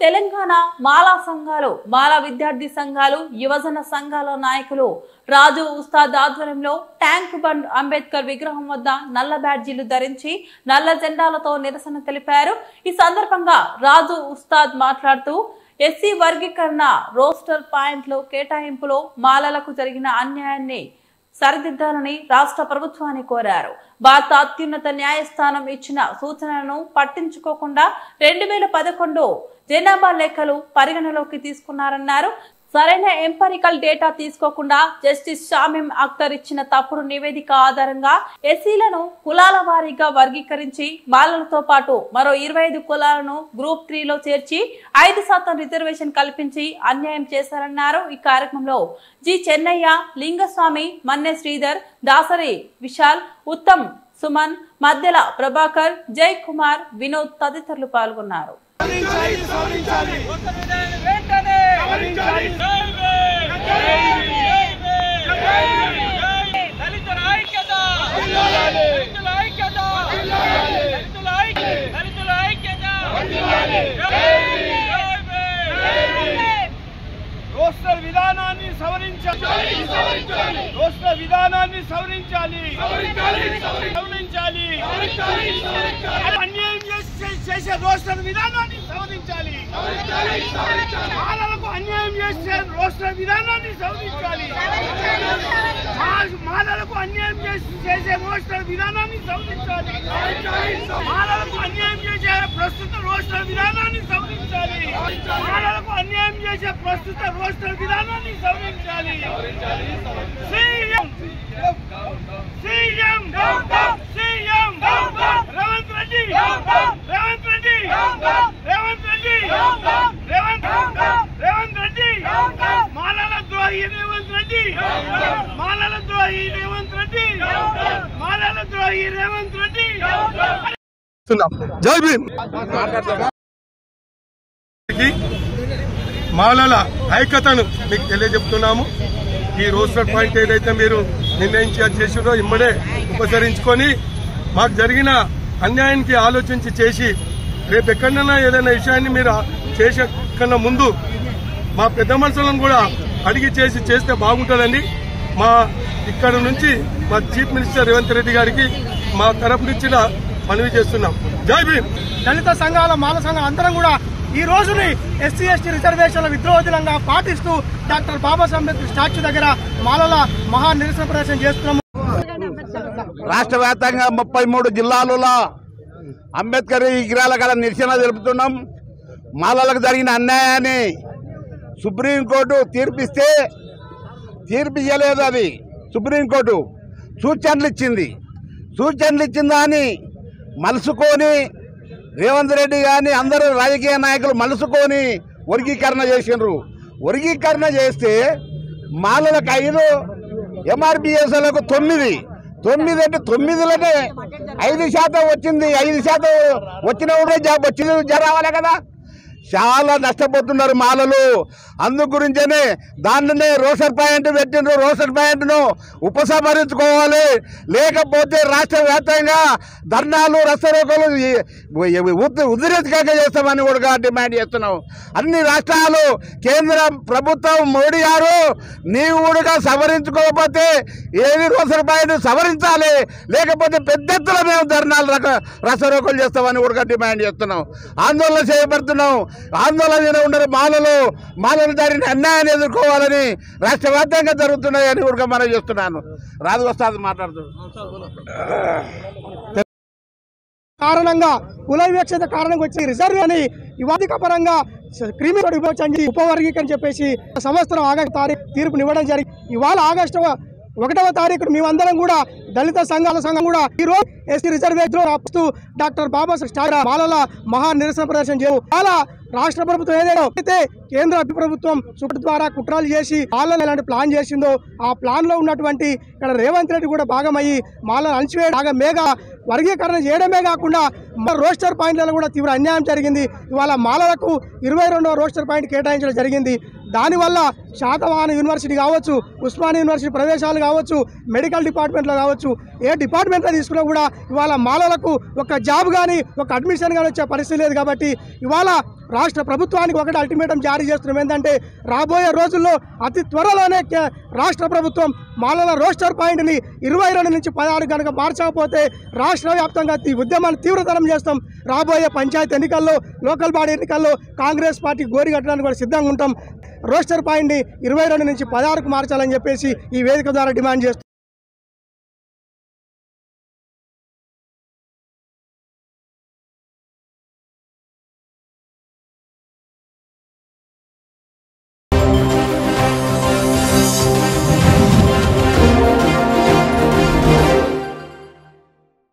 తెలంగాణ మాలా సంఘాలు, మాలా విద్యార్థి సంఘాలు, యువజన సంఘాల నాయకులు రాజు ఉస్తాద్ ఆధ్వర్యంలో ట్యాంక్ బండ్ అంబేద్కర్ విగ్రహం వద్ద నల్ల బ్యాడ్జీలు ధరించి నల్ల జెండాలతో నిరసన తెలిపారు. ఈ సందర్భంగా రాజు ఉస్తాద్ మాట్లాడుతూ ఎస్సీ వర్గీకరణ రోస్టర్ పాయింట్లు కేటాయింపులో మాలలకు జరిగిన అన్యాయాన్ని సరిదిద్దాలని రాష్ట్ర ప్రభుత్వాన్ని కోరారు. భారత అత్యున్నత న్యాయస్థానం ఇచ్చిన సూచనలను పట్టించుకోకుండా 2011 జనాభా లెక్కలు పరిగణలోకి తీసుకున్నారన్నారు. సరైన ఎంపరికల్ డేటా తీసుకోకుండా జస్టిస్ షామీం అఖ్తర్ ఇచ్చిన తప్పుడు నివేదిక ఆధారంగా ఎస్సీలను కులాల వారీగా వర్గీకరించి మాలలతో పాటు మరో 25 కులాలను గ్రూప్ 3లో చేర్చి 5% రిజర్వేషన్ కల్పించి అన్యాయం చేశారన్నారు. ఈ కార్యక్రమంలో జి చెన్నయ్య, లింగస్వామి, మన్నె శ్రీధర్, దాసరి విశాల్, ఉత్తమ్, సుమన్, మద్దెల ప్రభాకర్, జై కుమార్, వినోద్ తదితరులు పాల్గొన్నారు. రోస్టర్ విధానాన్ని సవరించాలి. రోస్టర్ విధానాన్ని సవరించాలి. అన్యాయం చేసే రోస్టర్ విధానాన్ని సవరించాలి. మాలలకు అన్యాయం చేసే రోస్టర్ విధానాన్ని సవరించాలి. మాలలకు అన్యాయం చేసే రోస్టర్ విధానాన్ని సవరించాలి. మాలలకు అన్యాయం చేసే ప్రస్తుత రోస్టర్ విధానాన్ని సవరించాలి. మాలలకు అన్యాయం చేసే ప్రస్తుత రోస్టర్ విధానాన్ని సవరించాలి. సీఎం రేవంత్ రెడ్డి, రేవంత్ రెడ్డి, రేవంత్ రెడ్డి, రేవంత్ రెడ్డి, మాలల ద్రోహి రేవంత్ రెడ్డి, మాలల ద్రోహి రేవంత్ రెడ్డి, మాలల ద్రోహి రేవంత్ రెడ్డి. జై భీమ్. మాలల ఐక్యతను మీకు తెలియజెప్తున్నాము. ఈ రోస్టర్ పాయింట్ ఏదైతే మీరు చేసిరో ఇమ్మడే ఉపసరించుకొని మాకు జరిగిన అన్యాయానికి ఆలోచించి చేసి రేపు ఎక్కడైనా ఏదైనా విషయాన్ని మీరు చేసే కన్నా ముందు మా పెద్ద మనుషులను కూడా అడిగి చేస్తే బాగుంటుందండి. మా ఇక్కడ నుంచి మా చీఫ్ మినిస్టర్ రేవంత్ రెడ్డి గారికి మా తరపు నుంచి మనవి చేస్తున్నాం. జై భీమ్. దళిత సంఘాల, మాల సంఘాల అందరం కూడా ఈ రోజుని ఎస్సీ ఎస్టీ రిజర్వేషన్ల విద్రోహ దినంగా పాటిస్తూ డాక్టర్ బాబాసాహెబ్ అంబేద్కర్ స్టాచ్యూ దగ్గర మాలల మహా నిరసన ప్రదర్శన చేస్తున్నాము. రాష్ట్ర వ్యాప్తంగా 33 జిల్లాలలో అంబేద్కర్ విగ్రహాల కాడ నిరసన తెలుపుతున్నాం. మాలలకు జరిగిన అన్యాయాన్ని సుప్రీంకోర్టు తీర్పిస్తే తీర్పు ఇవ్వలేదు. అది సుప్రీంకోర్టు సూచనలు ఇచ్చిందా అని మలుసుకొని రేవంత్ రెడ్డి కానీ అందరూ రాజకీయ నాయకులు మలుసుకొని వర్గీకరణ చేసిండ్రు. వర్గీకరణ చేస్తే మాలలకు 5, ఎంఆర్పిఎస్లకు 9 అంటే 9లోనే 5% వచ్చింది. 5% వచ్చినప్పుడే జాబ్ వచ్చింది జరగాలి కదా. చాలా నష్టపోతున్నారు మాలలు. అందు గురించనే దానినే రోస్టర్ పాయింట్ పెట్టిండ్రు. రోస్టర్ పాయింట్ను ఉపసంహరించుకోవాలి, లేకపోతే రాష్ట్ర వ్యాప్తంగా ధర్నాలు, రస్తరోకలు ఉద్రేకంగా చేస్తామని కూడా డిమాండ్ చేస్తున్నాం. అన్ని రాష్ట్రాలు, కేంద్ర ప్రభుత్వం, మోడీ గారు నీవు కూడా సవరించుకోకపోతే ఏది రోస్టర్ పాయింట్ సవరించాలి, లేకపోతే పెద్ద ఎత్తున మేము ధర్నాలు, రస్తరోకలు చేస్తామని కూడా డిమాండ్ చేస్తున్నాం. ఆందోళన చేయబడుతున్నాం. ఆందోళన ఉన్న మాలలు జరిగిన అన్యాయాన్ని ఎదుర్కోవాలని రాష్ట్ర వ్యాప్తంగా జరుగుతున్నాయని కూడా మనం చేస్తున్నాను. రాజు ఉస్తాద్ మాట్లాడుతున్నాను. కారణంగా కుల వివక్షత కారణంగా వచ్చి రిజర్వ్ అని వివాదిక పరంగా క్రిమినల్ విభజించి ఉపవర్గీకరణ చెప్పేసి సంవత్సరం ఆగస్టు తారీఖు తీర్పునివ్వడం జరిగింది. ఇవాళ ఆగస్టు 1వ తారీఖు మేమందరం కూడా దళిత సంఘాల సంఘం కూడా ఈ రోజు ఎస్సీ రిజర్వేషన్ రాస్తూ డాక్టర్ బాబాసాహెబ్ మాలల మహా నిరసన ప్రదర్శన చేయాలి. రాష్ట్ర ప్రభుత్వం ఏదైతే కేంద్ర ప్రభుత్వం సుప్రీం ద్వారా కుట్రలు చేసి మాలలు ఎలాంటి ప్లాన్ చేసిందో ఆ ప్లాన్ లో ఉన్నటువంటి ఇక్కడ రేవంత్ రెడ్డి కూడా భాగమయ్యి మాలలు అణచివేయడం వర్గీకరణ చేయడమే కాకుండా రోస్టర్ పాయింట్లలో కూడా తీవ్ర అన్యాయం జరిగింది. ఇవాళ మాలలకు 22వ రోస్టర్ పాయింట్ కేటాయించడం జరిగింది. దానివల్ల శాతవాహన యూనివర్సిటీ కావచ్చు, ఉస్మానియా యూనివర్సిటీ ప్రవేశాలు కావచ్చు, మెడికల్ డిపార్ట్మెంట్లో కావచ్చు, ఏ డిపార్ట్మెంట్లో తీసుకున్నా కూడా ఇవాళ మాలలకు ఒక జాబ్ కానీ ఒక అడ్మిషన్ కానీ వచ్చే పరిస్థితి లేదు. కాబట్టి ఇవాళ రాష్ట్ర ప్రభుత్వానికి ఒకటి అల్టిమేటం జారీ చేస్తున్నాం. ఏంటంటే రాబోయే రోజుల్లో అతి త్వరలోనే రాష్ట్ర ప్రభుత్వం మాలల రోస్టర్ పాయింట్ని 22 నుంచి 16 కనుక మార్చకపోతే రాష్ట్ర వ్యాప్తంగా ఈ ఉద్యమాన్ని తీవ్రతరం చేస్తాం. రాబోయే పంచాయతీ ఎన్నికల్లో, లోకల్ బాడీ ఎన్నికల్లో కాంగ్రెస్ పార్టీ గోరి కట్టడానికి కూడా సిద్ధంగా ఉంటాం. రోస్టర్ పాయింట్ని 22 నుంచి 16కు మార్చాలని చెప్పేసి ఈ వేదిక ద్వారా డిమాండ్ చేస్తున్నాం.